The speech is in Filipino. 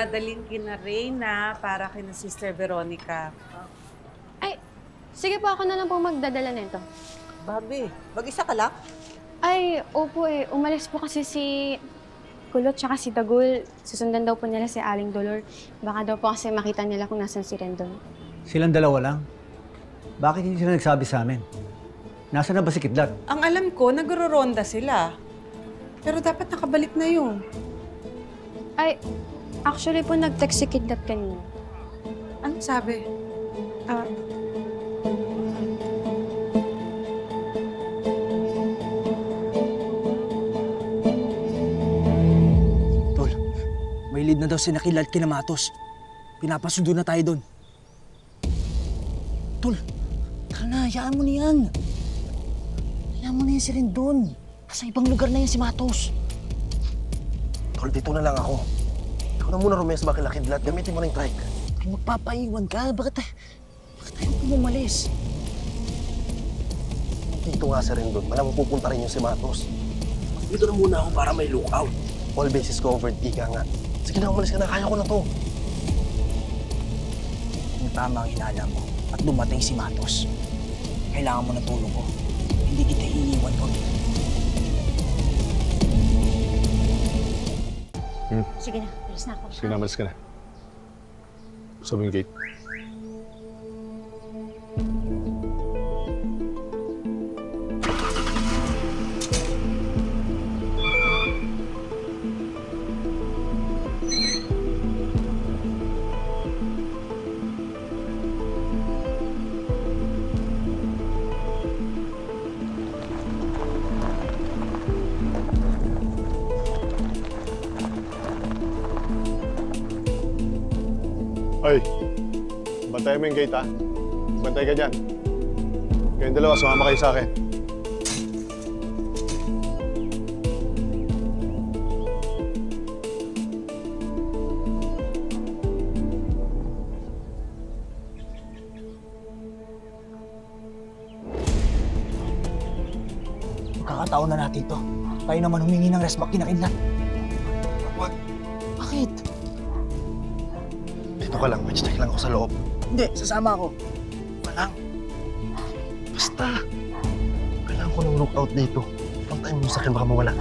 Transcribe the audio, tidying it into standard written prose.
dadalhin kina Reyna para kina Sister Veronica. Ay, sige po, ako na lang po magdadala nito. Bobby, mag-isa ka lang? Ay, opo eh. Umalis po kasi si Kulot tsaka si Dagul. Susundan daw po nila si Aling Dolor. Baka daw po kasi makita nila kung nasan si Rendon. Silang dalawa lang? Bakit hindi sila nagsabi sa amin? Nasaan na ba si Kidlat? Ang alam ko, nagro-ronda sila. Pero dapat nakabalik na yun. Ay, actually po nag-text si Kidlat kanina. Ano sabi? Tol, may lead na daw si Nakil at Kinamatos. Pinapasundo na tayo doon. Tol, tara na, hayaan mo na yan. Hayaan mo na yan si Rendon. Nasa ibang lugar na yan si Matos. Tol, dito na lang ako. Ikaw na muna rumesa ba kila Kidlat? Gamitin mo na yung trike. Ay, magpapaiwan ka. Bakit tayo pumalis? Dito nga si Rendon. Malamang pupunta rin yung si Matos. Dito na muna ako para may lookout. All bases covered, ika nga. Sige na, umalis ka na. Kaya ko na to. Yung tama ang hinala mo at dumating si Matos. Kailangan mo ng tulong ko. Hindi kita iiwan, Tol. Sige na, alis na ako. Sige na, malis ka na. Buksan mo yung gate. Hoy, bantayan mo yung gate, ha? Bantay ka dyan. Kayong dalawa, sumama kayo sa akin. Magkakataon na natin to. Tayo naman humingi ng resback kina Kidlat. Wag. Bakit? Dito ka lang. Check lang ako sa loob. Hindi, sasama ako. Walang. Basta. Kailangan ko ng lookout dito. Pang tayo mo sa akin, baka mawala.